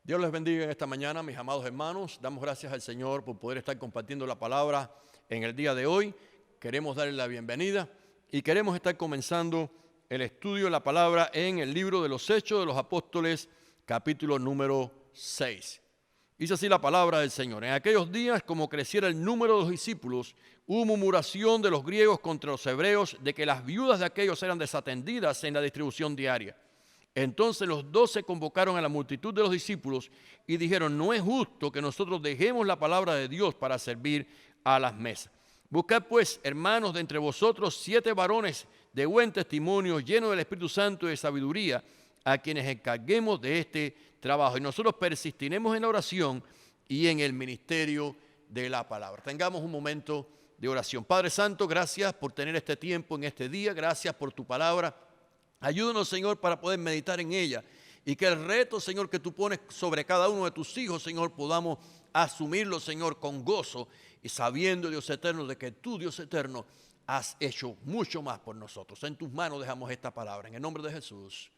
Dios les bendiga en esta mañana, mis amados hermanos. Damos gracias al Señor por poder estar compartiendo la palabra en el día de hoy. Queremos darle la bienvenida y queremos estar comenzando el estudio de la palabra en el libro de los Hechos de los Apóstoles, capítulo número 6. Dice así la palabra del Señor: en aquellos días, como creciera el número de los discípulos, hubo murmuración de los griegos contra los hebreos de que las viudas de aquellos eran desatendidas en la distribución diaria. Entonces los 12 convocaron a la multitud de los discípulos y dijeron: no es justo que nosotros dejemos la palabra de Dios para servir a las mesas. Buscad pues, hermanos, de entre vosotros 7 varones de buen testimonio, llenos del Espíritu Santo y de sabiduría, a quienes encarguemos de este trabajo. Y nosotros persistiremos en la oración y en el ministerio de la palabra. Tengamos un momento de oración. Padre Santo, gracias por tener este tiempo en este día. Gracias por tu palabra. Ayúdanos, Señor, para poder meditar en ella y que el reto, Señor, que tú pones sobre cada uno de tus hijos, Señor, podamos asumirlo, Señor, con gozo y sabiendo, Dios eterno, de que tú, Dios eterno, has hecho mucho más por nosotros. En tus manos dejamos esta palabra, en el nombre de Jesús.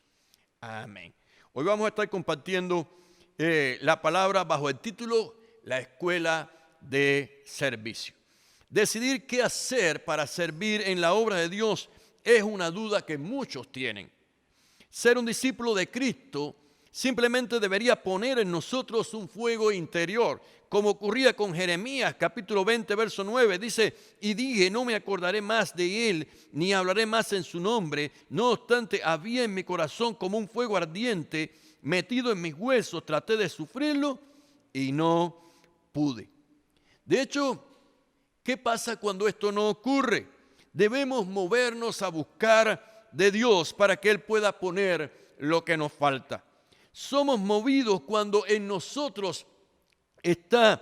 Amén. Hoy vamos a estar compartiendo la palabra bajo el título La Escuela de Servicio. Decidir qué hacer para servir en la obra de Dios es una duda que muchos tienen. Ser un discípulo de Cristo simplemente debería poner en nosotros un fuego interior, como ocurría con Jeremías, capítulo 20, verso 9. Dice: y dije, no me acordaré más de él, ni hablaré más en su nombre. No obstante, había en mi corazón como un fuego ardiente, metido en mis huesos. Traté de sufrirlo y no pude. De hecho, ¿qué pasa cuando esto no ocurre? Debemos movernos a buscar de Dios para que Él pueda poner lo que nos falta. Somos movidos cuando en nosotros está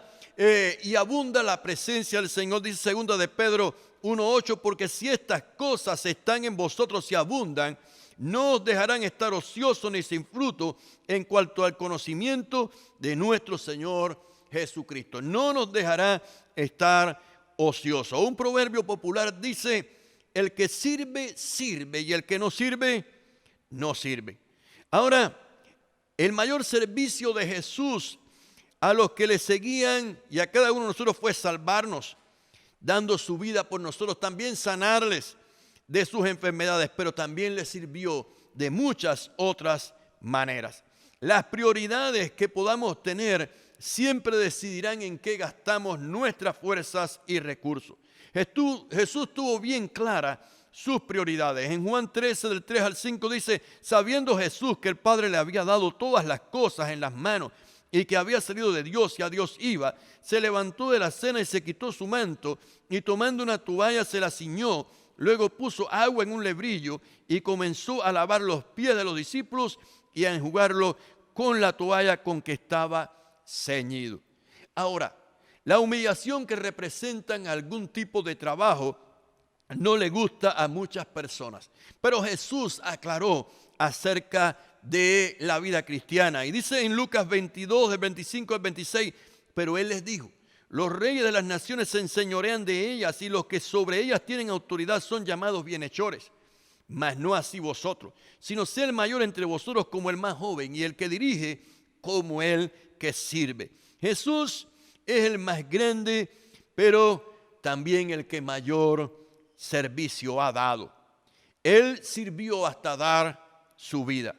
y abunda la presencia del Señor. Dice 2 de Pedro 1:8: porque si estas cosas están en vosotros y abundan, no os dejarán estar ociosos ni sin fruto en cuanto al conocimiento de nuestro Señor Jesucristo. No nos dejará estar ocioso. Un proverbio popular dice: el que sirve, sirve, y el que no sirve, no sirve. Ahora, el mayor servicio de Jesús a los que le seguían y a cada uno de nosotros fue salvarnos, dando su vida por nosotros, también sanarles de sus enfermedades, pero también les sirvió de muchas otras maneras. Las prioridades que podamos tener siempre decidirán en qué gastamos nuestras fuerzas y recursos. Jesús tuvo bien clara sus prioridades. En Juan 13, del 3 al 5 dice: sabiendo Jesús que el Padre le había dado todas las cosas en las manos y que había salido de Dios y a Dios iba, se levantó de la cena y se quitó su manto, y tomando una toalla se la ciñó. Luego puso agua en un lebrillo y comenzó a lavar los pies de los discípulos y a enjugarlos con la toalla con que estaba ceñido. Ahora, la humillación que representan algún tipo de trabajo no le gusta a muchas personas, pero Jesús aclaró acerca de la vida cristiana y dice en Lucas 22, del 25 al 26: pero Él les dijo: los reyes de las naciones se enseñorean de ellas, y los que sobre ellas tienen autoridad son llamados bienhechores. Mas no así vosotros, sino sea el mayor entre vosotros como el más joven, y el que dirige como el que sirve. Jesús es el más grande, pero también el que mayor servicio ha dado. Él sirvió hasta dar su vida.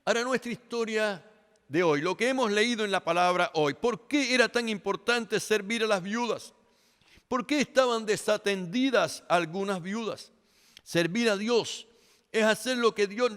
Ahora, nuestra historia de hoy, lo que hemos leído en la palabra hoy, ¿por qué era tan importante servir a las viudas? ¿Por qué estaban desatendidas algunas viudas? Servir a Dios es hacer lo que Dios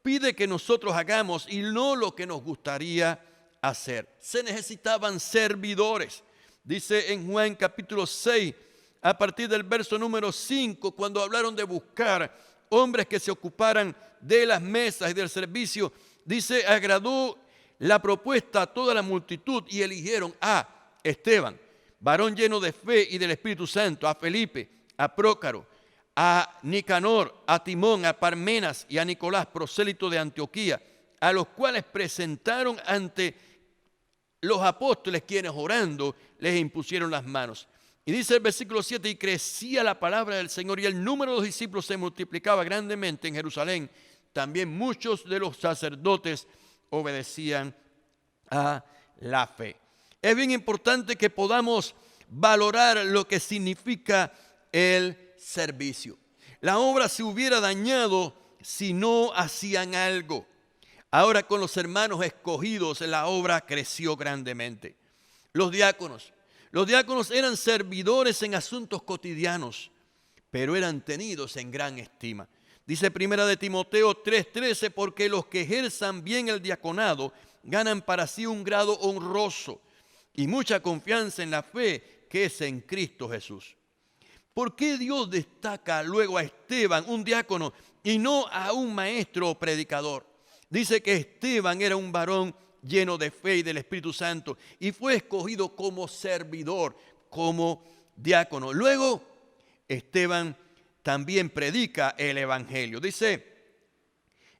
pide que nosotros hagamos y no lo que nos gustaría hacer. Se necesitaban servidores. Dice en Juan capítulo 6, a partir del verso número 5, cuando hablaron de buscar hombres que se ocuparan de las mesas y del servicio, dice: agradó la propuesta a toda la multitud y eligieron a Esteban, varón lleno de fe y del Espíritu Santo, a Felipe, a Prócaro, a Nicanor, a Timón, a Parmenas y a Nicolás, prosélito de Antioquía, a los cuales presentaron ante los apóstoles, quienes orando les impusieron las manos. Y dice el versículo 7: y crecía la palabra del Señor y el número de los discípulos se multiplicaba grandemente en Jerusalén. También muchos de los sacerdotes obedecían a la fe. Es bien importante que podamos valorar lo que significa el servicio. La obra se hubiera dañado si no hacían algo. Ahora con los hermanos escogidos la obra creció grandemente. Los diáconos eran servidores en asuntos cotidianos, pero eran tenidos en gran estima. Dice Primera de Timoteo 3:13, porque los que ejerzan bien el diaconado ganan para sí un grado honroso y mucha confianza en la fe que es en Cristo Jesús. ¿Por qué Dios destaca luego a Esteban, un diácono, y no a un maestro o predicador? Dice que Esteban era un varón lleno de fe y del Espíritu Santo y fue escogido como servidor, como diácono. Luego, Esteban también predica el Evangelio. Dice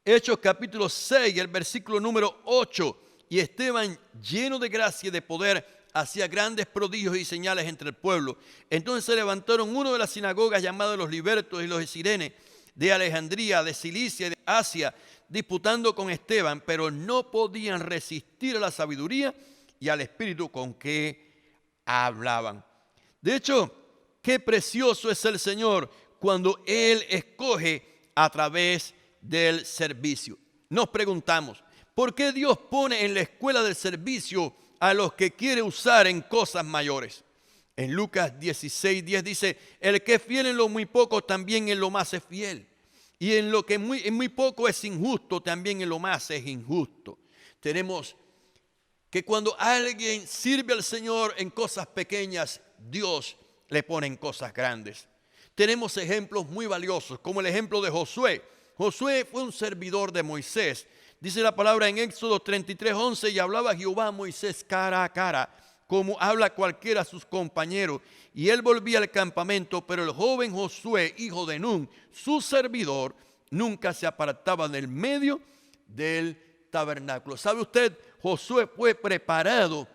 Hechos capítulo 6, el versículo número 8, y Esteban, lleno de gracia y de poder, hacía grandes prodigios y señales entre el pueblo. Entonces se levantaron uno de las sinagogas llamados los Libertos y los de Cirene, de Alejandría, de Cilicia y de Asia, disputando con Esteban, pero no podían resistir a la sabiduría y al espíritu con que hablaban. De hecho, qué precioso es el Señor cuando Él escoge a través del servicio. Nos preguntamos, ¿por qué Dios pone en la escuela del servicio a los que quiere usar en cosas mayores? En Lucas 16:10 dice, el que es fiel en lo muy poco, también en lo más es fiel. Y en lo que en muy poco es injusto, también en lo más es injusto. Tenemos que cuando alguien sirve al Señor en cosas pequeñas, Dios le pone en cosas grandes. Tenemos ejemplos muy valiosos, como el ejemplo de Josué. Josué fue un servidor de Moisés. Dice la palabra en Éxodo 33:11, y hablaba Jehová a Moisés cara a cara, como habla cualquiera a sus compañeros. Y él volvía al campamento, pero el joven Josué, hijo de Nun, su servidor, nunca se apartaba del medio del tabernáculo. ¿Sabe usted? Josué fue preparado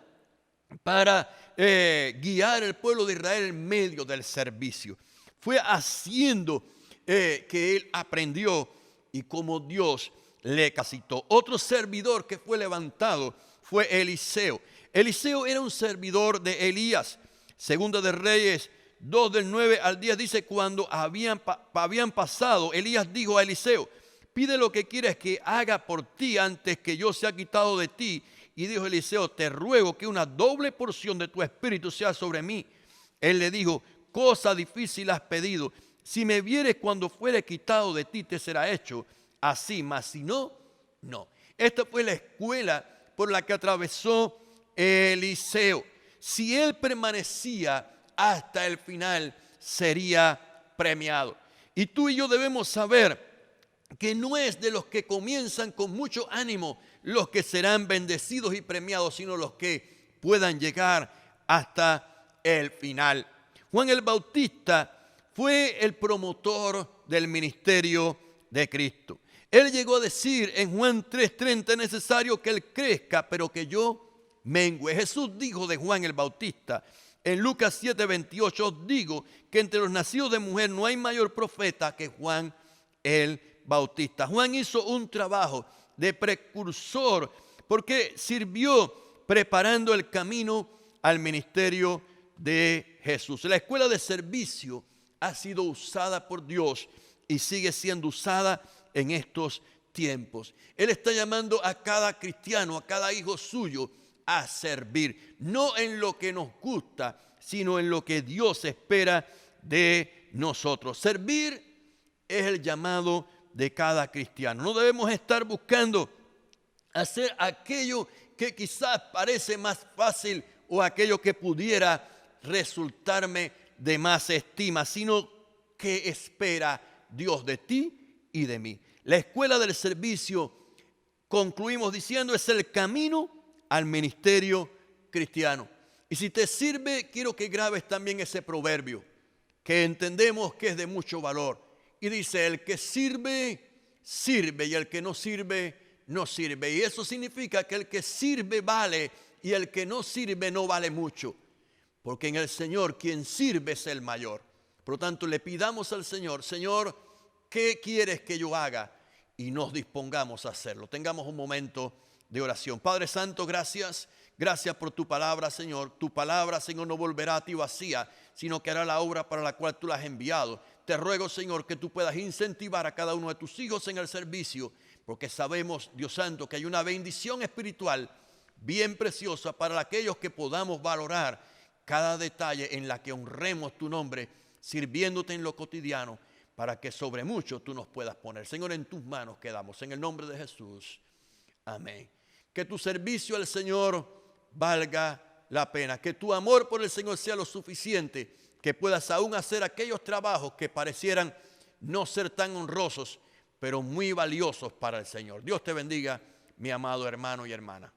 para guiar el pueblo de Israel en medio del servicio. Fue haciendo que él aprendió y como Dios le capacitó. Otro servidor que fue levantado fue Eliseo. Eliseo era un servidor de Elías. Segunda de Reyes 2 del 9 al 10 dice, cuando habían pasado, Elías dijo a Eliseo, pide lo que quieres que haga por ti antes que yo sea quitado de ti. Y dijo Eliseo, te ruego que una doble porción de tu espíritu sea sobre mí. Él le dijo, cosa difícil has pedido. Si me vieres cuando fuere quitado de ti, te será hecho así, mas si no, no. Esta fue la escuela por la que atravesó Eliseo. Si él permanecía hasta el final, sería premiado. Y tú y yo debemos saber que no es de los que comienzan con mucho ánimo los que serán bendecidos y premiados, sino los que puedan llegar hasta el final. Juan el Bautista fue el promotor del ministerio de Cristo. Él llegó a decir en Juan 3:30, es necesario que él crezca, pero que yo mengue. Jesús dijo de Juan el Bautista en Lucas 7:28, os digo que entre los nacidos de mujer no hay mayor profeta que Juan el Bautista. Juan hizo un trabajo de precursor porque sirvió preparando el camino al ministerio de Jesús. La escuela de servicio ha sido usada por Dios y sigue siendo usada en estos tiempos. Él está llamando a cada cristiano, a cada hijo suyo a servir, no en lo que nos gusta, sino en lo que Dios espera de nosotros. Servir es el llamado de cada cristiano. No debemos estar buscando hacer aquello que quizás parece más fácil o aquello que pudiera resultarme de más estima, sino que espera Dios de ti y de mí. La escuela del servicio, concluimos diciendo, es el camino al ministerio cristiano. Y si te sirve, quiero que grabes también ese proverbio, que entendemos que es de mucho valor. Y dice, el que sirve, sirve, y el que no sirve, no sirve. Y eso significa que el que sirve vale, y el que no sirve no vale mucho. Porque en el Señor quien sirve es el mayor. Por lo tanto, le pidamos al Señor, Señor, ¿qué quieres que yo haga? Y nos dispongamos a hacerlo. Tengamos un momento de oración. Padre Santo, gracias. Gracias por tu palabra, Señor. Tu palabra, Señor, no volverá a ti vacía, sino que hará la obra para la cual tú la has enviado. Te ruego, Señor, que tú puedas incentivar a cada uno de tus hijos en el servicio, porque sabemos, Dios Santo, que hay una bendición espiritual bien preciosa para aquellos que podamos valorar cada detalle en la que honremos tu nombre, sirviéndote en lo cotidiano, para que sobre mucho tú nos puedas poner. Señor, en tus manos quedamos, en el nombre de Jesús. Amén. Que tu servicio al Señor valga la pena. Que tu amor por el Señor sea lo suficiente, que puedas aún hacer aquellos trabajos que parecieran no ser tan honrosos, pero muy valiosos para el Señor. Dios te bendiga, mi amado hermano y hermana.